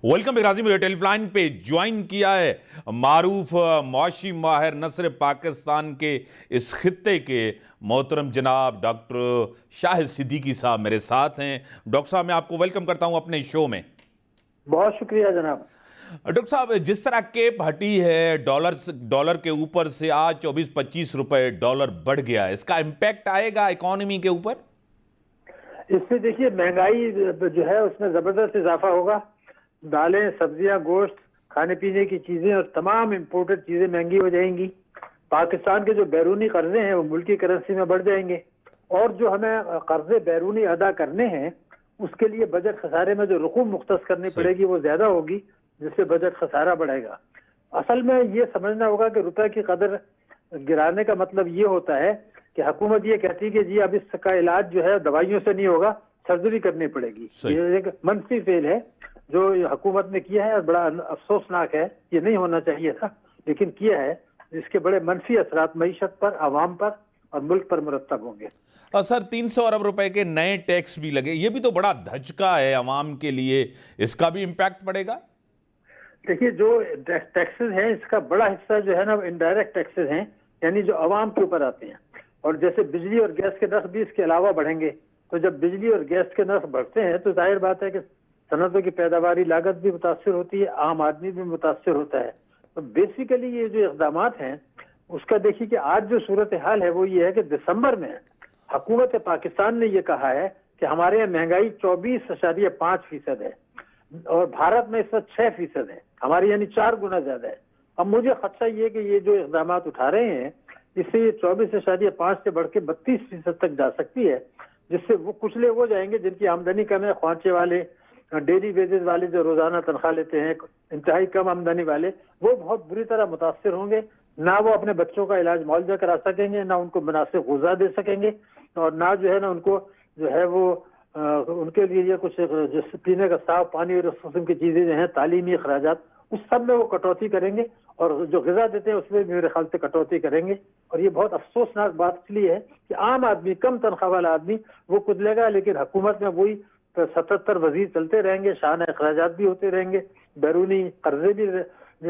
Welcome इकराजी, मुझे telephone पे join किया है मारूफ मुआशी माहिर न सिर्फ पाकिस्तान के इस खित्ते के मोहतरम जनाब डॉक्टर शाहिद सिद्दीकी साहब मेरे साथ हैं। डॉक्टर साहब, मैं आपको वेलकम करता हूं अपने शो में। बहुत शुक्रिया जनाब। डॉक्टर साहब, जिस तरह केप हटी है डॉलर के ऊपर से आज 24-25 रुपए डॉलर बढ़ गया है, इसका इम्पैक्ट आएगा इकोनॉमी के ऊपर? इससे देखिए महंगाई जो है उसमें जबरदस्त इजाफा होगा। दालें, सब्जियां, गोश्त, खाने पीने की चीजें और तमाम इम्पोर्टेड चीजें महंगी हो जाएंगी। पाकिस्तान के जो बैरूनी कर्जे हैं वो मुल्की करेंसी में बढ़ जाएंगे और जो हमें कर्जे बैरूनी अदा करने हैं उसके लिए बजट खसारे में जो रकूम मुख्तस करनी पड़ेगी वो ज्यादा होगी, जिससे बजट खसारा बढ़ेगा। असल में ये समझना होगा कि रुपए की कदर गिराने का मतलब ये होता है कि हुकूमत ये कहती है कि जी अब इसका इलाज जो है दवाइयों से नहीं होगा, सर्जरी करनी पड़ेगी। ये एक मनफी फेल है जो हुकूमत ने किया है और बड़ा अफसोसनाक है। ये नहीं होना चाहिए था लेकिन किया है, जिसके बड़े मनफी असरात मईशत पर, आवाम पर और मुल्क पर मुरतब होंगे। और सर 300 अरब रुपए के नए टैक्स भी लगे, ये भी तो बड़ा धचका है अवाम के लिए, इसका भी इम्पैक्ट पड़ेगा? देखिए जो टैक्सेस हैं इसका बड़ा हिस्सा जो है ना इनडायरेक्ट टैक्सेस हैं, यानी जो अवाम के ऊपर आते हैं। और जैसे बिजली और गैस के नर्ख भी इसके अलावा बढ़ेंगे, तो जब बिजली और गैस के नर्ख बढ़ते हैं तो जाहिर बात है कि सनतों की पैदावारी लागत भी मुतासर होती है, आम आदमी भी मुतासर होता है। तो बेसिकली ये जो इक़दामात हैं उसका देखिए कि आज जो सूरत हाल है वो ये है कि दिसंबर में हुकूमत पाकिस्तान ने ये कहा है कि हमारे यहाँ महंगाई 24.5% है और भारत में इस वक्त 6% है, हमारे यानी 4 गुना ज्यादा है। अब मुझे खदशा ये कि ये जो इक़दामात उठा रहे हैं इससे ये 24.5 से बढ़ के 32% तक जा सकती है, जिससे वो कुछ लोग हो जाएंगे जिनकी आमदनी कम है, ख्वांचे वाले, डेली वेजेस वाले जो रोजाना तनख्वाह लेते हैं, इंतहाई कम आमदनी वाले, वो बहुत बुरी तरह मुतासर होंगे। ना वो अपने बच्चों का इलाज मुआवजा करा सकेंगे, ना उनको मुनासिब गुज़ा दे सकेंगे और ना जो है ना उनको जो है वो उनके लिए कुछ पीने का साफ पानी और उस किस्म की चीजें जो हैं, तालीमी अखराजात, उस सब में वो कटौती करेंगे और जो ग़िज़ा देते हैं उसमें भी मेरे ख्याल से कटौती करेंगे। और ये बहुत अफसोसनाक बात इसलिए है कि आम आदमी, कम तनख्वाह वाला आदमी वो कुचलेगा, लेकिन हुकूमत में वही 77 वजीर चलते रहेंगे, शान अखराजात भी होते रहेंगे, बैरूनी कर्जे भी,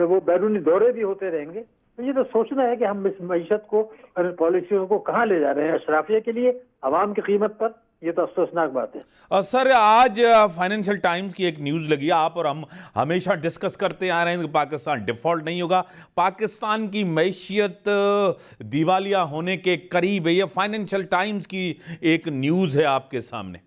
वो बैरूनी दौरे भी होते रहेंगे। तो ये तो सोचना है कि हम इस मईशत को और पॉलिसियों को कहाँ ले जा रहे हैं, अशराफिया के लिए, आवाम की कीमत पर। ये तो अफसोसनाक बात है। सर आज फाइनेंशियल टाइम्स की एक न्यूज़ लगी, आप और हम हमेशा डिस्कस करते आ रहे हैं कि पाकिस्तान डिफ़ॉल्ट नहीं होगा, पाकिस्तान की मैशियत दिवालिया होने के करीब है। ये फाइनेंशियल टाइम्स की एक न्यूज़ है आपके सामने।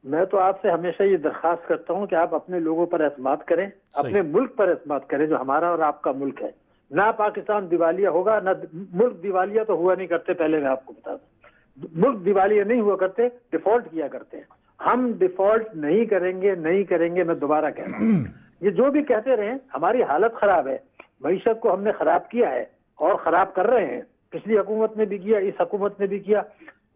मैं तो आपसे हमेशा ये दरख्वास्त करता हूँ कि आप अपने लोगों पर एतमाद करें, अपने मुल्क पर एतमाद करें जो हमारा और आपका मुल्क है। ना पाकिस्तान दिवालिया होगा, ना मुल्क दिवालिया तो हुआ नहीं करते, पहले मैं आपको बता दूं। मुल्क दिवालिया नहीं हुआ करते, डिफॉल्ट किया करते हैं। हम डिफॉल्ट नहीं करेंगे, मैं दोबारा कह रहा हूँ। ये जो भी कहते रहे, हमारी हालत खराब है, मईशत को हमने खराब किया है और खराब कर रहे हैं, पिछली हुकूमत ने भी किया, इस हुकूमत ने भी किया,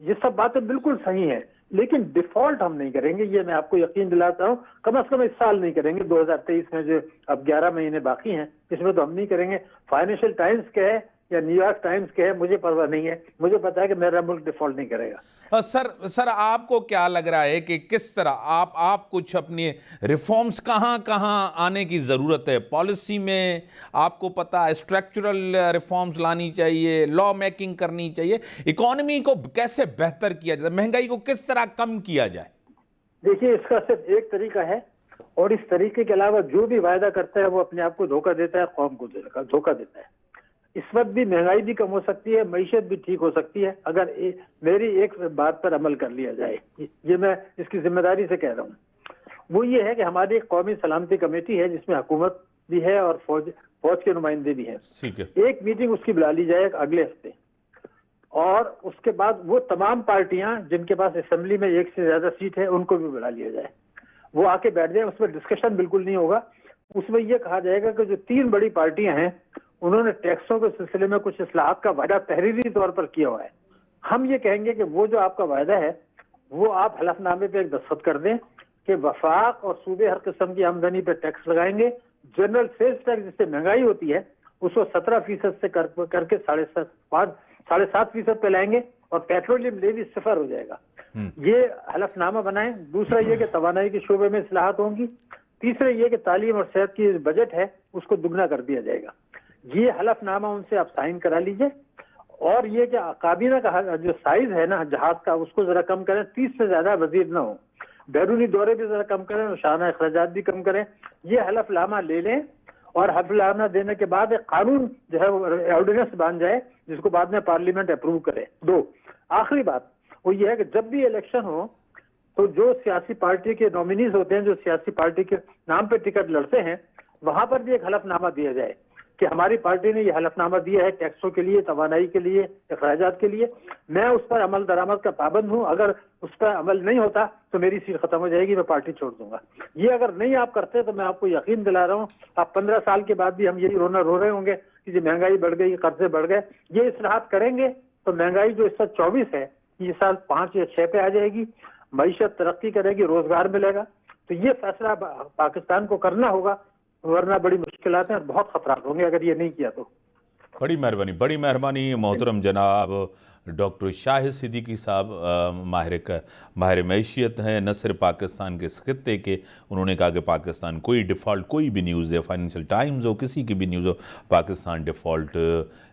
ये सब बातें बिल्कुल सही हैं, लेकिन डिफॉल्ट हम नहीं करेंगे, ये मैं आपको यकीन दिलाता हूँ। कम से कम इस साल नहीं करेंगे, 2023 में जो अब 11 महीने बाकी हैं इसमें तो हम नहीं करेंगे। फाइनेंशियल टाइम्स के है या न्यूयॉर्क टाइम्स के है, मुझे परवाह नहीं है, मुझे पता है कि मेरा मुल्क डिफॉल्ट नहीं करेगा। सर आपको क्या लग रहा है कि किस तरह आप कुछ अपने रिफॉर्म्स कहाँ आने की ज़रूरत है पॉलिसी में? आपको पता है स्ट्रक्चरल रिफॉर्म्स लानी चाहिए, लॉ मेकिंग करनी चाहिए, इकोनॉमी को कैसे बेहतर किया जाए, महंगाई को किस तरह कम किया जाए? देखिए इसका सिर्फ एक तरीका है और इस तरीके के अलावा जो भी वायदा करता है वो अपने आप को धोखा देता है, कौम को धोखा देता है। इस वक्त भी महंगाई भी कम हो सकती है, मईशत भी ठीक हो सकती है अगर मेरी एक बात पर अमल कर लिया जाए। ये मैं इसकी जिम्मेदारी से कह रहा हूँ। वो ये है कि हमारी एक कौमी सलामती कमेटी है जिसमें हुकूमत भी है और फौज के नुमाइंदे भी हैं। एक मीटिंग उसकी बुला ली जाए अगले हफ्ते और उसके बाद वो तमाम पार्टियां जिनके पास असेंबली में एक से ज्यादा सीट है उनको भी बुला लिया जाए, वो आके बैठ जाए। उसमें डिस्कशन बिल्कुल नहीं होगा, उसमें यह कहा जाएगा कि जो 3 बड़ी पार्टियां हैं उन्होंने टैक्सों के सिलसिले में कुछ इस्लाहात का वायदा तहरीरी तौर पर किया हुआ है। हम ये कहेंगे कि वो जो आपका वायदा है वो आप हलफनामे पे एक दस्तखत कर दें कि वफाक और सूबे हर किस्म की आमदनी पे टैक्स लगाएंगे, जनरल सेल्स टैक्स जिससे महंगाई होती है उसको 17% से करके 7.5% पे लाएंगे और पेट्रोलियम लेवी 0 हो जाएगा। ये हलफनामा बनाएं। दूसरा ये कि तवानाई के शोबे में इस्लाहात होंगी। تیسرے یہ کہ تعلیم اور صحت کی بجٹ ہے اس کو دگنا کر دیا جائے گا. یہ حلف نامہ ان سے آپ سائن کرا لیجئے. اور یہ کہ کابینہ کا جو سائز ہے نا جہاز کا اس کو ذرا کم کریں, 30 سے زیادہ وزیر نہ ہوں. بیرونی دورے بھی ذرا کم کریں اور شاہانہ اخراجات بھی کم کریں. یہ حلف نامہ لے لیں اور حلف نامہ دینے کے بعد ایک قانون جو ہے وہ آرڈیننس بن جائے جس کو بعد میں پارلیمنٹ اپروو کرے. آخری بات وہ یہ ہے کہ جب بھی الیکشن ہو تو جو سیاسی پارٹی کے نامینیز ہوتے ہیں, جو سیاسی پارٹی کے نام پہ ٹکٹ لڑتے ہیں, وہاں پر بھی ایک حلف نامہ دیا جائے کہ ہماری پارٹی نے یہ حلف نامہ دیا ہے ٹیکسوں کے لیے, توانائی کے لیے, اخراجات کے لیے, میں اس پر عمل درآمد کا پابند ہوں, اگر اس پر عمل نہیں ہوتا تو میری سیٹ ختم ہو جائے گی, میں پارٹی چھوڑ دوں گا. یہ اگر نہیں آپ کرتے تو میں آپ کو یقین دلا رہا ہوں آپ 15 سال کے بعد بھی ہم یہی رو رہے ہوں گے کہ یہ مہنگائی بڑھ گئی, قرضے بڑھ گئے. یہ اصلاحات کریں گے تو مہنگائی جو اس وقت 24 ہے یہ سال 5 یا 6 پہ آ جائے گی, معیشت ترقی کرے گی, روزگار ملے گا. تو یہ فیصلہ پاکستان کو کرنا ہوگا, ورنہ بڑی مشکلات ہیں اور بہت خطرات ہوں گے اگر یہ نہیں کیا تو. بڑی مہربانی محترم جناب ڈاکٹر شاہد صدیقی صاحب, ماہر معیشت ہیں نہ صرف پاکستان کے اس خطے کے. انہوں نے کہا کہ پاکستان کوئی ڈیفالٹ کوئی بھی نیوز ہے, فائنینشیل ٹائمز ہو, کسی کی بھی نیوز ہو, پاکستان ڈیفالٹ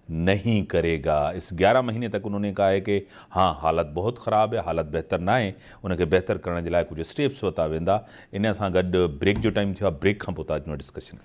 نہیں کرے گا. اس 11 مہینے تک انہوں نے کہا ہے کہ ہاں حالت بہت خراب ہے, حالت بہتر نہ ہے, انہیں کہ بہتر کرنے جلائے کچھ سٹیپس بتا ویندا. انہیں سان گڈ بریک جو ٹائم تھا, بریک کھاں پوइ ڈسکشن